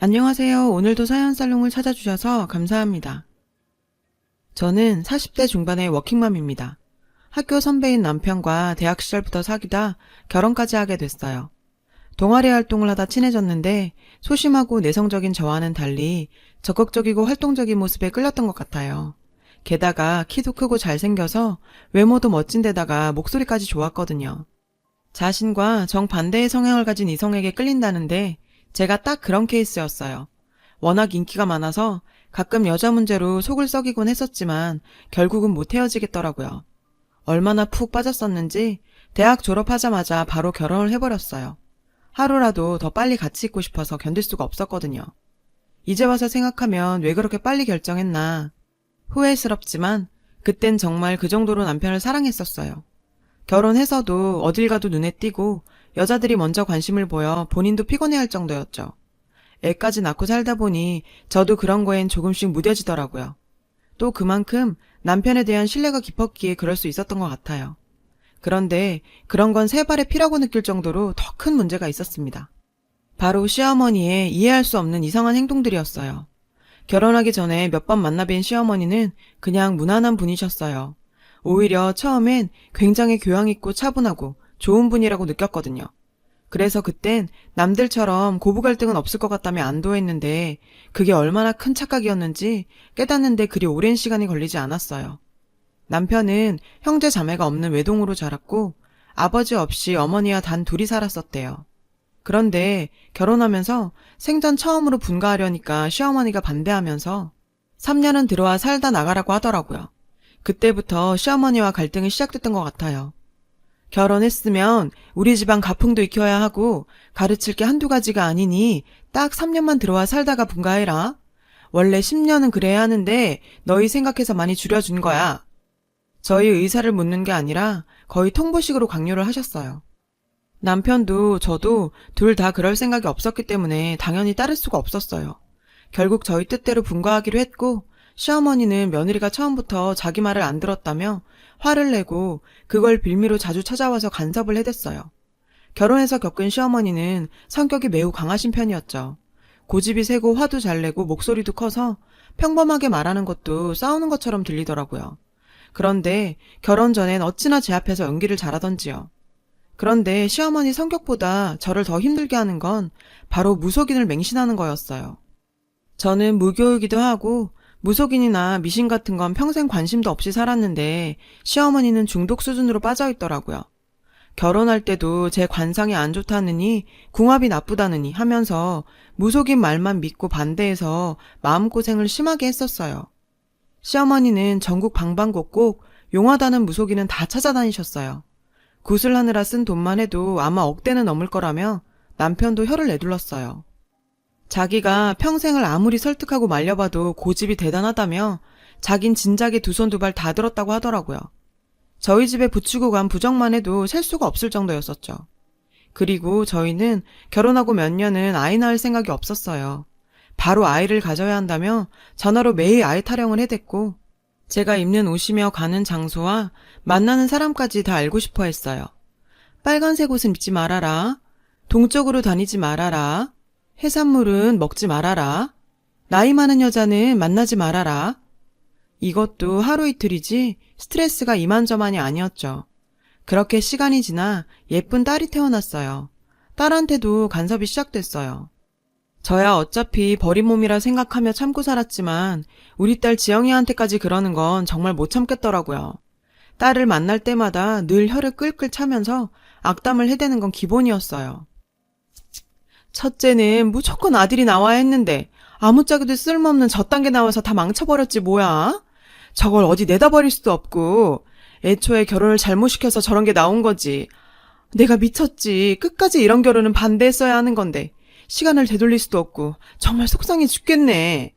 안녕하세요. 오늘도 사연살롱을 찾아주셔서 감사합니다. 저는 40대 중반의 워킹맘입니다. 학교 선배인 남편과 대학 시절부터 사귀다 결혼까지 하게 됐어요. 동아리 활동을 하다 친해졌는데 소심하고 내성적인 저와는 달리 적극적이고 활동적인 모습에 끌렸던 것 같아요. 게다가 키도 크고 잘생겨서 외모도 멋진 데다가 목소리까지 좋았거든요. 자신과 정반대의 성향을 가진 이성에게 끌린다는데 제가 딱 그런 케이스였어요. 워낙 인기가 많아서 가끔 여자 문제로 속을 썩이곤 했었지만 결국은 못 헤어지겠더라고요. 얼마나 푹 빠졌었는지 대학 졸업하자마자 바로 결혼을 해버렸어요. 하루라도 더 빨리 같이 있고 싶어서 견딜 수가 없었거든요. 이제 와서 생각하면 왜 그렇게 빨리 결정했나. 후회스럽지만 그땐 정말 그 정도로 남편을 사랑했었어요. 결혼해서도 어딜 가도 눈에 띄고 여자들이 먼저 관심을 보여 본인도 피곤해할 정도였죠. 애까지 낳고 살다 보니 저도 그런 거엔 조금씩 무뎌지더라고요. 또 그만큼 남편에 대한 신뢰가 깊었기에 그럴 수 있었던 것 같아요. 그런데 그런 건 세 발의 피라고 느낄 정도로 더 큰 문제가 있었습니다. 바로 시어머니의 이해할 수 없는 이상한 행동들이었어요. 결혼하기 전에 몇 번 만나뵌 시어머니는 그냥 무난한 분이셨어요. 오히려 처음엔 굉장히 교양 있고 차분하고 좋은 분이라고 느꼈거든요. 그래서 그땐 남들처럼 고부 갈등은 없을 것 같다며 안도했는데 그게 얼마나 큰 착각이었는지 깨닫는데 그리 오랜 시간이 걸리지 않았어요. 남편은 형제 자매가 없는 외동으로 자랐고 아버지 없이 어머니와 단 둘이 살았었대요. 그런데 결혼하면서 생전 처음으로 분가하려니까 시어머니가 반대하면서 3년은 들어와 살다 나가라고 하더라고요. 그때부터 시어머니와 갈등이 시작됐던 것 같아요. 결혼했으면 우리 집안 가풍도 익혀야 하고 가르칠 게 한두 가지가 아니니 딱 3년만 들어와 살다가 분가해라. 원래 10년은 그래야 하는데 너희 생각해서 많이 줄여준 거야. 저희 의사를 묻는 게 아니라 거의 통보식으로 강요를 하셨어요. 남편도 저도 둘 다 그럴 생각이 없었기 때문에 당연히 따를 수가 없었어요. 결국 저희 뜻대로 분가하기로 했고 시어머니는 며느리가 처음부터 자기 말을 안 들었다며 화를 내고 그걸 빌미로 자주 찾아와서 간섭을 해댔어요. 결혼해서 겪은 시어머니는 성격이 매우 강하신 편이었죠. 고집이 세고 화도 잘 내고 목소리도 커서 평범하게 말하는 것도 싸우는 것처럼 들리더라고요. 그런데 결혼 전엔 어찌나 제 앞에서 연기를 잘하던지요. 그런데 시어머니 성격보다 저를 더 힘들게 하는 건 바로 무속인을 맹신하는 거였어요. 저는 무교이기도 하고 무속인이나 미신 같은 건 평생 관심도 없이 살았는데 시어머니는 중독 수준으로 빠져있더라고요. 결혼할 때도 제 관상이 안 좋다느니 궁합이 나쁘다느니 하면서 무속인 말만 믿고 반대해서 마음고생을 심하게 했었어요. 시어머니는 전국 방방곡곡 용하다는 무속인은 다 찾아다니셨어요. 구슬하느라 쓴 돈만 해도 아마 억대는 넘을 거라며 남편도 혀를 내둘렀어요. 자기가 평생을 아무리 설득하고 말려봐도 고집이 대단하다며 자긴 진작에 두 손 두 발 다 들었다고 하더라고요. 저희 집에 붙이고 간 부적만 해도 셀 수가 없을 정도였었죠. 그리고 저희는 결혼하고 몇 년은 아이 낳을 생각이 없었어요. 바로 아이를 가져야 한다며 전화로 매일 아이 타령을 해댔고 제가 입는 옷이며 가는 장소와 만나는 사람까지 다 알고 싶어 했어요. 빨간색 옷은 입지 말아라. 동쪽으로 다니지 말아라. 해산물은 먹지 말아라. 나이 많은 여자는 만나지 말아라. 이것도 하루 이틀이지 스트레스가 이만저만이 아니었죠. 그렇게 시간이 지나 예쁜 딸이 태어났어요. 딸한테도 간섭이 시작됐어요. 저야 어차피 버린 몸이라 생각하며 참고 살았지만 우리 딸 지영이한테까지 그러는 건 정말 못 참겠더라고요. 딸을 만날 때마다 늘 혀를 끌끌 차면서 악담을 해대는 건 기본이었어요. 첫째는 무조건 아들이 나와야 했는데 아무짝에도 쓸모없는 저딴 게 나와서 다 망쳐버렸지 뭐야. 저걸 어디 내다 버릴 수도 없고 애초에 결혼을 잘못 시켜서 저런 게 나온 거지. 내가 미쳤지. 끝까지 이런 결혼은 반대했어야 하는 건데 시간을 되돌릴 수도 없고 정말 속상해 죽겠네.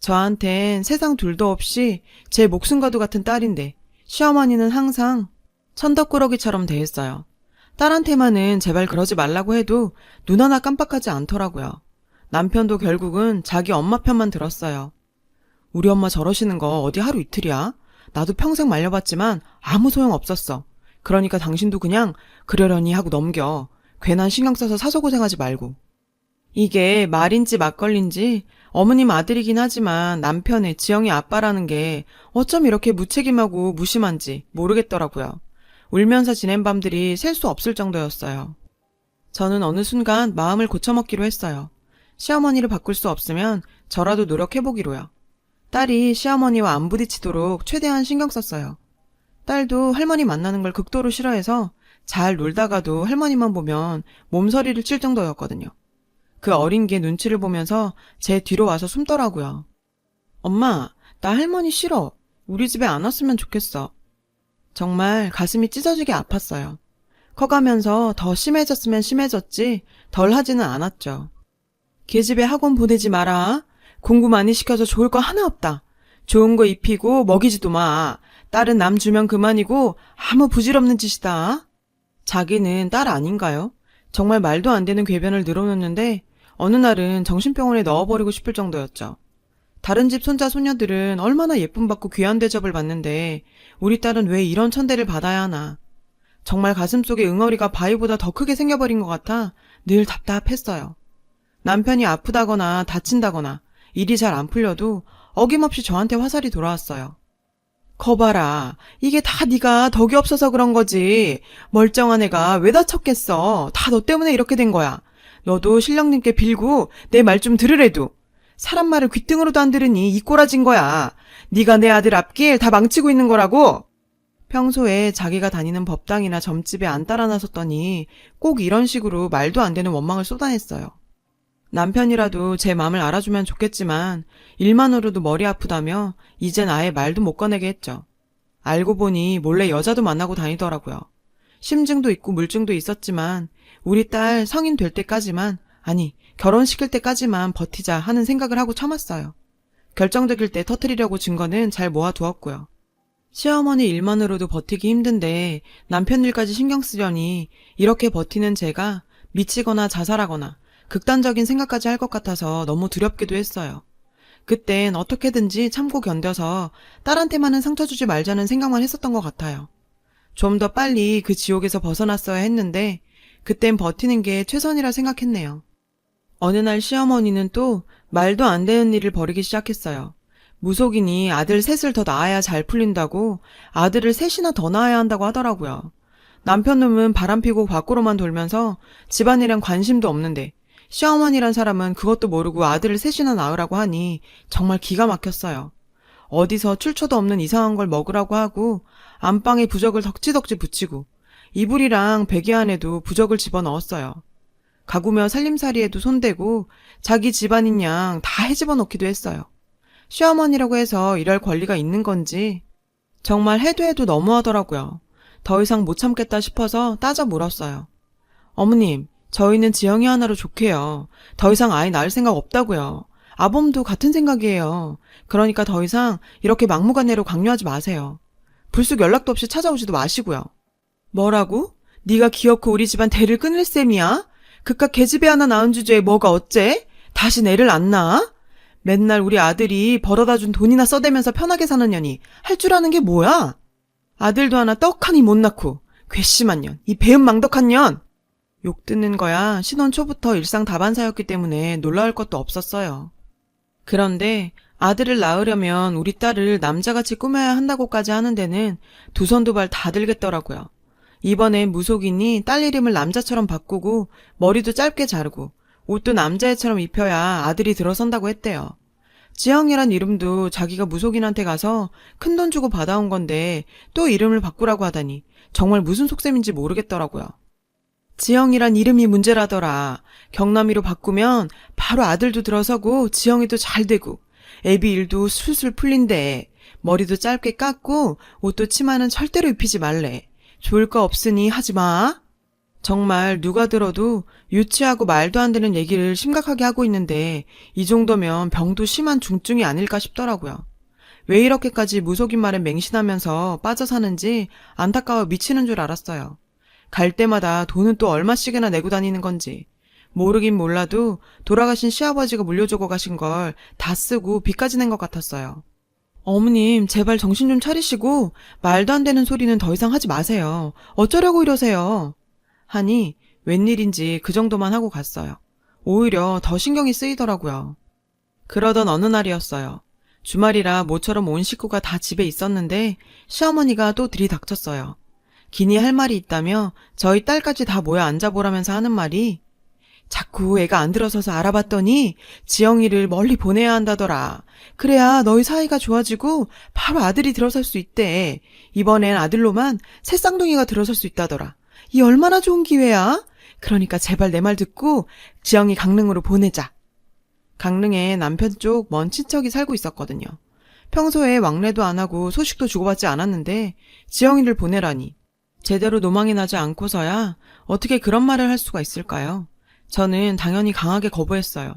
저한텐 세상 둘도 없이 제 목숨과도 같은 딸인데 시어머니는 항상 천덕꾸러기처럼 대했어요. 딸한테만은 제발 그러지 말라고 해도 눈 하나 깜빡하지 않더라고요. 남편도 결국은 자기 엄마 편만 들었어요. 우리 엄마 저러시는 거 어디 하루 이틀이야? 나도 평생 말려봤지만 아무 소용 없었어. 그러니까 당신도 그냥 그러려니 하고 넘겨. 괜한 신경 써서 사서고생하지 말고. 이게 말인지 막걸리인지 어머님 아들이긴 하지만 남편의 지영이 아빠라는 게 어쩜 이렇게 무책임하고 무심한지 모르겠더라고요. 울면서 지낸 밤들이 셀 수 없을 정도였어요. 저는 어느 순간 마음을 고쳐먹기로 했어요. 시어머니를 바꿀 수 없으면 저라도 노력해보기로요. 딸이 시어머니와 안 부딪히도록 최대한 신경 썼어요. 딸도 할머니 만나는 걸 극도로 싫어해서 잘 놀다가도 할머니만 보면 몸서리를 칠 정도였거든요. 그 어린 게 눈치를 보면서 제 뒤로 와서 숨더라고요. 엄마, 나 할머니 싫어. 우리 집에 안 왔으면 좋겠어. 정말 가슴이 찢어지게 아팠어요. 커가면서 더 심해졌으면 심해졌지 덜 하지는 않았죠. 걔집에 학원 보내지 마라. 공부 많이 시켜서 좋을 거 하나 없다. 좋은 거 입히고 먹이지도 마. 딸은 남 주면 그만이고 아무 부질없는 짓이다. 자기는 딸 아닌가요? 정말 말도 안 되는 궤변을 늘어놓는데 어느 날은 정신병원에 넣어버리고 싶을 정도였죠. 다른 집 손자 손녀들은 얼마나 예쁨 받고 귀한 대접을 받는데 우리 딸은 왜 이런 천대를 받아야 하나. 정말 가슴속에 응어리가 바위보다 더 크게 생겨버린 것 같아 늘 답답했어요. 남편이 아프다거나 다친다거나 일이 잘 안 풀려도 어김없이 저한테 화살이 돌아왔어요. 거봐라. 이게 다 네가 덕이 없어서 그런 거지. 멀쩡한 애가 왜 다쳤겠어. 다 너 때문에 이렇게 된 거야. 너도 신령님께 빌고 내 말 좀 들으래도. 사람 말을 귓등으로도 안 들으니 이 꼬라진 거야. 네가 내 아들 앞길 다 망치고 있는 거라고. 평소에 자기가 다니는 법당이나 점집에 안 따라 나섰더니 꼭 이런 식으로 말도 안 되는 원망을 쏟아냈어요. 남편이라도 제 마음을 알아주면 좋겠지만 일만으로도 머리 아프다며 이젠 아예 말도 못 꺼내게 했죠. 알고 보니 몰래 여자도 만나고 다니더라고요. 심증도 있고 물증도 있었지만 우리 딸 성인 될 때까지만, 아니 결혼시킬 때까지만 버티자 하는 생각을 하고 참았어요. 결정적일 때 터뜨리려고 증거는 잘 모아두었고요. 시어머니 일만으로도 버티기 힘든데 남편 일까지 신경 쓰려니 이렇게 버티는 제가 미치거나 자살하거나 극단적인 생각까지 할 것 같아서 너무 두렵기도 했어요. 그땐 어떻게든지 참고 견뎌서 딸한테만은 상처 주지 말자는 생각만 했었던 것 같아요. 좀 더 빨리 그 지옥에서 벗어났어야 했는데 그땐 버티는 게 최선이라 생각했네요. 어느 날 시어머니는 또 말도 안 되는 일을 벌이기 시작했어요. 무속인이 아들 셋을 더 낳아야 잘 풀린다고 아들을 셋이나 더 낳아야 한다고 하더라고요. 남편 놈은 바람피고 밖으로만 돌면서 집안일엔 관심도 없는데 시어머니란 사람은 그것도 모르고 아들을 셋이나 낳으라고 하니 정말 기가 막혔어요. 어디서 출처도 없는 이상한 걸 먹으라고 하고 안방에 부적을 덕지덕지 붙이고 이불이랑 베개 안에도 부적을 집어넣었어요. 가구며 살림살이에도 손대고 자기 집안인 양 다 헤집어 놓기도 했어요. 시어머니라고 해서 이럴 권리가 있는 건지 정말 해도 해도 너무하더라고요. 더 이상 못 참겠다 싶어서 따져 물었어요. 어머님, 저희는 지영이 하나로 좋게요. 더 이상 아이 낳을 생각 없다고요. 아범도 같은 생각이에요. 그러니까 더 이상 이렇게 막무가내로 강요하지 마세요. 불쑥 연락도 없이 찾아오지도 마시고요. 뭐라고? 네가 기어코 우리 집안 대를 끊을 셈이야? 그깟 계집애 하나 낳은 주제에 뭐가 어째? 다시 애를 안 낳아? 맨날 우리 아들이 벌어다 준 돈이나 써대면서 편하게 사는 년이 할 줄 아는 게 뭐야? 아들도 하나 떡하니 못 낳고 괘씸한 년, 이 배은망덕한 년! 욕 듣는 거야 신혼 초부터 일상 다반사였기 때문에 놀라울 것도 없었어요. 그런데 아들을 낳으려면 우리 딸을 남자같이 꾸며야 한다고까지 하는 데는 두 손 두 발 다 들겠더라고요. 이번엔 무속인이 딸 이름을 남자처럼 바꾸고 머리도 짧게 자르고 옷도 남자애처럼 입혀야 아들이 들어선다고 했대요. 지영이란 이름도 자기가 무속인한테 가서 큰돈 주고 받아온 건데 또 이름을 바꾸라고 하다니 정말 무슨 속셈인지 모르겠더라고요. 지영이란 이름이 문제라더라. 경남이로 바꾸면 바로 아들도 들어서고 지영이도 잘 되고 애비 일도 술술 풀린대. 머리도 짧게 깎고 옷도 치마는 절대로 입히지 말래. 좋을 거 없으니 하지 마. 정말 누가 들어도 유치하고 말도 안 되는 얘기를 심각하게 하고 있는데 이 정도면 병도 심한 중증이 아닐까 싶더라고요. 왜 이렇게까지 무속인 말에 맹신하면서 빠져 사는지 안타까워 미치는 줄 알았어요. 갈 때마다 돈은 또 얼마씩이나 내고 다니는 건지 모르긴 몰라도 돌아가신 시아버지가 물려주고 가신 걸 다 쓰고 빚까지 낸 것 같았어요. 어머님 제발 정신 좀 차리시고 말도 안 되는 소리는 더 이상 하지 마세요. 어쩌려고 이러세요. 하니 웬일인지 그 정도만 하고 갔어요. 오히려 더 신경이 쓰이더라고요. 그러던 어느 날이었어요. 주말이라 모처럼 온 식구가 다 집에 있었는데 시어머니가 또 들이닥쳤어요. 기니 할 말이 있다며 저희 딸까지 다 모여 앉아보라면서 하는 말이 자꾸 애가 안 들어서서 알아봤더니 지영이를 멀리 보내야 한다더라. 그래야 너희 사이가 좋아지고 바로 아들이 들어설 수 있대. 이번엔 아들로만 새 쌍둥이가 들어설 수 있다더라. 이 얼마나 좋은 기회야? 그러니까 제발 내 말 듣고 지영이 강릉으로 보내자. 강릉에 남편 쪽 먼 친척이 살고 있었거든요. 평소에 왕래도 안 하고 소식도 주고받지 않았는데 지영이를 보내라니. 제대로 노망이 나지 않고서야 어떻게 그런 말을 할 수가 있을까요? 저는 당연히 강하게 거부했어요.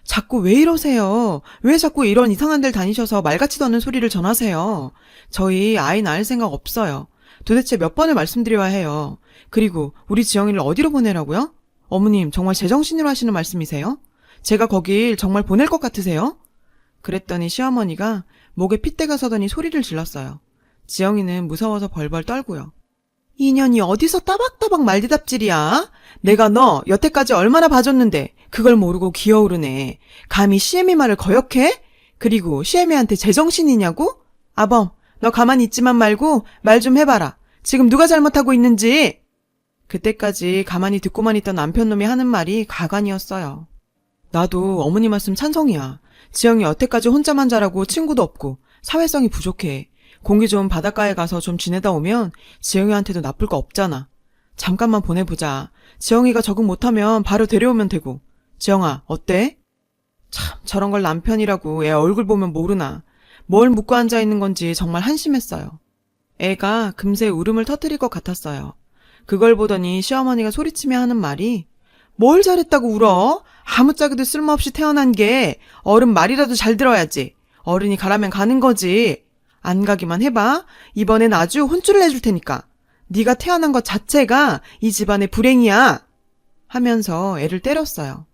자꾸 왜 이러세요? 왜 자꾸 이런 이상한 데를 다니셔서 말 같지도 않은 소리를 전하세요? 저희 아이 낳을 생각 없어요. 도대체 몇 번을 말씀드려야 해요. 그리고 우리 지영이를 어디로 보내라고요? 어머님 정말 제정신으로 하시는 말씀이세요? 제가 거길 정말 보낼 것 같으세요? 그랬더니 시어머니가 목에 핏대가 서더니 소리를 질렀어요. 지영이는 무서워서 벌벌 떨고요. 인연이 어디서 따박따박 말대답질이야? 내가 너 여태까지 얼마나 봐줬는데 그걸 모르고 기어오르네. 감히 시애미 말을 거역해? 그리고 시애미한테 제정신이냐고? 아범, 너 가만히 있지만 말고 말 좀 해봐라. 지금 누가 잘못하고 있는지. 그때까지 가만히 듣고만 있던 남편놈이 하는 말이 가관이었어요. 나도 어머니 말씀 찬성이야. 지영이 여태까지 혼자만 자라고 친구도 없고 사회성이 부족해. 공기 좋은 바닷가에 가서 좀 지내다 오면 지영이한테도 나쁠 거 없잖아. 잠깐만 보내보자. 지영이가 적응 못하면 바로 데려오면 되고. 지영아, 어때? 참, 저런 걸 남편이라고 애 얼굴 보면 모르나. 뭘 묻고 앉아있는 건지 정말 한심했어요. 애가 금세 울음을 터뜨릴 것 같았어요. 그걸 보더니 시어머니가 소리치며 하는 말이 뭘 잘했다고 울어? 아무짝에도 쓸모없이 태어난 게 어른 말이라도 잘 들어야지. 어른이 가라면 가는 거지. 안 가기만 해봐. 이번엔 아주 혼쭐을 내줄 테니까. 네가 태어난 것 자체가 이 집안의 불행이야. 하면서 애를 때렸어요.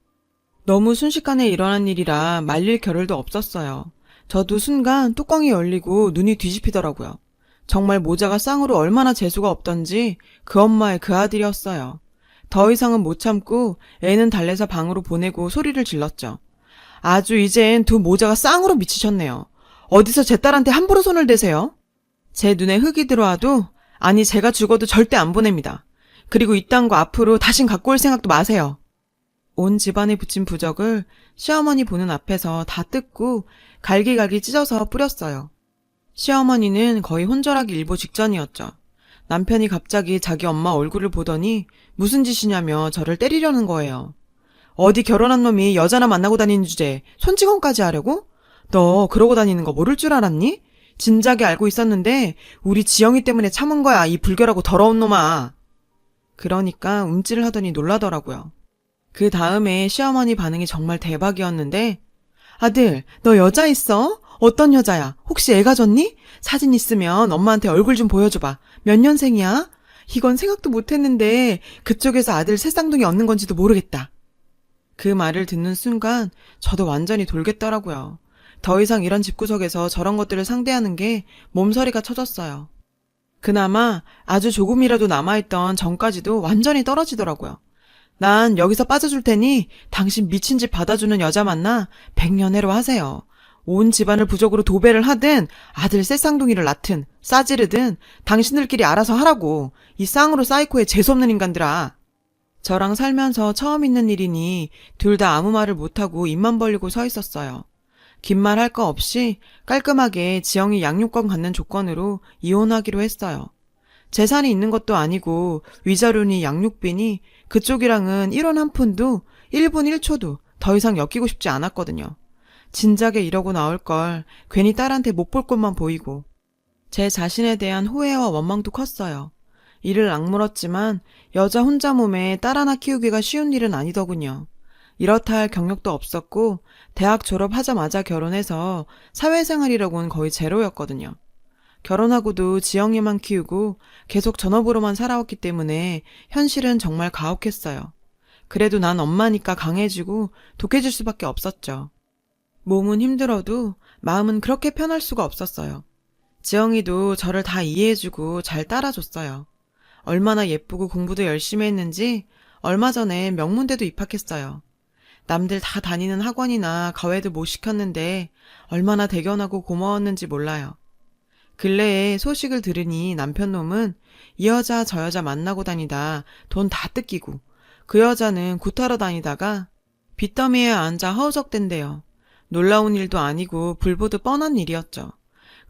너무 순식간에 일어난 일이라 말릴 겨를도 없었어요. 저도 순간 뚜껑이 열리고 눈이 뒤집히더라고요. 정말 모자가 쌍으로 얼마나 재수가 없던지 그 엄마의 그 아들이었어요. 더 이상은 못 참고 애는 달래서 방으로 보내고 소리를 질렀죠. 아주 이젠 두 모자가 쌍으로 미치셨네요. 어디서 제 딸한테 함부로 손을 대세요? 제 눈에 흙이 들어와도 아니 제가 죽어도 절대 안 보냅니다. 그리고 이딴 거 앞으로 다신 갖고 올 생각도 마세요. 온 집안에 붙인 부적을 시어머니 보는 앞에서 다 뜯고 갈기갈기 찢어서 뿌렸어요. 시어머니는 거의 혼절하기 일보 직전이었죠. 남편이 갑자기 자기 엄마 얼굴을 보더니 무슨 짓이냐며 저를 때리려는 거예요. 어디 결혼한 놈이 여자나 만나고 다니는 주제에 손찌검까지 하려고? 너 그러고 다니는 거 모를 줄 알았니? 진작에 알고 있었는데 우리 지영이 때문에 참은 거야, 이 불결하고 더러운 놈아. 그러니까 움찔을 하더니 놀라더라고요. 그 다음에 시어머니 반응이 정말 대박이었는데 아들, 너 여자 있어? 어떤 여자야? 혹시 애 가졌니? 사진 있으면 엄마한테 얼굴 좀 보여줘봐. 몇 년생이야? 이건 생각도 못했는데 그쪽에서 아들 새쌍둥이 얻는 건지도 모르겠다. 그 말을 듣는 순간 저도 완전히 돌겠더라고요. 더 이상 이런 집구석에서 저런 것들을 상대하는 게 몸서리가 쳐졌어요. 그나마 아주 조금이라도 남아있던 정까지도 완전히 떨어지더라고요. 난 여기서 빠져줄 테니 당신 미친 짓 받아주는 여자 만나 100년해로 하세요. 온 집안을 부족으로 도배를 하든 아들 새쌍둥이를 낳든 싸지르든 당신들끼리 알아서 하라고. 이 쌍으로 사이코의 재수없는 인간들아. 저랑 살면서 처음 있는 일이니 둘 다 아무 말을 못하고 입만 벌리고 서 있었어요. 긴 말 할 거 없이 깔끔하게 지영이 양육권 갖는 조건으로 이혼하기로 했어요. 재산이 있는 것도 아니고 위자료니 양육비니 그쪽이랑은 1원 한 푼도 1분 1초도 더 이상 엮이고 싶지 않았거든요. 진작에 이러고 나올 걸 괜히 딸한테 못 볼 것만 보이고 제 자신에 대한 후회와 원망도 컸어요. 이를 악물었지만 여자 혼자 몸에 딸 하나 키우기가 쉬운 일은 아니더군요. 이렇다 할 경력도 없었고 대학 졸업하자마자 결혼해서 사회생활이라고는 거의 제로였거든요. 결혼하고도 지영이만 키우고 계속 전업으로만 살아왔기 때문에 현실은 정말 가혹했어요. 그래도 난 엄마니까 강해지고 독해질 수밖에 없었죠. 몸은 힘들어도 마음은 그렇게 편할 수가 없었어요. 지영이도 저를 다 이해해주고 잘 따라줬어요. 얼마나 예쁘고 공부도 열심히 했는지 얼마 전에 명문대도 입학했어요. 남들 다 다니는 학원이나 과외도 못 시켰는데 얼마나 대견하고 고마웠는지 몰라요. 근래에 소식을 들으니 남편 놈은 이 여자 저 여자 만나고 다니다 돈 다 뜯기고 그 여자는 구타러 다니다가 빚더미에 앉아 허우적댄대요. 놀라운 일도 아니고 불보듯 뻔한 일이었죠.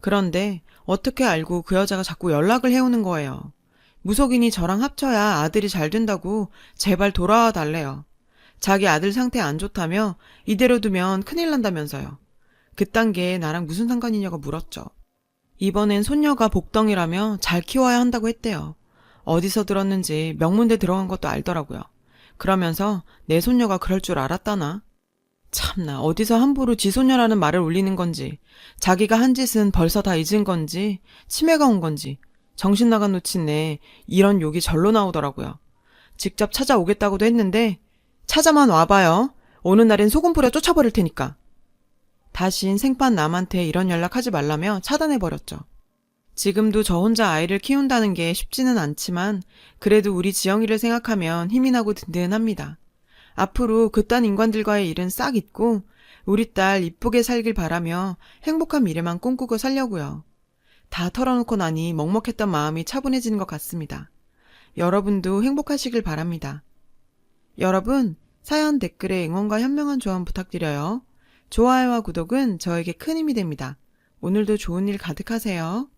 그런데 어떻게 알고 그 여자가 자꾸 연락을 해오는 거예요. 무속인이 저랑 합쳐야 아들이 잘 된다고 제발 돌아와 달래요. 자기 아들 상태 안 좋다며 이대로 두면 큰일 난다면서요. 그딴 게 나랑 무슨 상관이냐고 물었죠. 이번엔 손녀가 복덩이라며 잘 키워야 한다고 했대요. 어디서 들었는지 명문대 들어간 것도 알더라고요. 그러면서 내 손녀가 그럴 줄 알았다나? 참나, 어디서 함부로 지 손녀라는 말을 올리는 건지, 자기가 한 짓은 벌써 다 잊은 건지, 치매가 온 건지, 정신 나간 놓친네 이런 욕이 절로 나오더라고요. 직접 찾아오겠다고도 했는데 찾아만 와봐요. 오는 날엔 소금 뿌려 쫓아버릴 테니까. 다신 생판 남한테 이런 연락하지 말라며 차단해버렸죠. 지금도 저 혼자 아이를 키운다는 게 쉽지는 않지만 그래도 우리 지영이를 생각하면 힘이 나고 든든합니다. 앞으로 그딴 인간들과의 일은 싹 잊고 우리 딸 이쁘게 살길 바라며 행복한 미래만 꿈꾸고 살려고요. 다 털어놓고 나니 먹먹했던 마음이 차분해지는 것 같습니다. 여러분도 행복하시길 바랍니다. 여러분, 사연 댓글에 응원과 현명한 조언 부탁드려요. 좋아요와 구독은 저에게 큰 힘이 됩니다. 오늘도 좋은 일 가득하세요.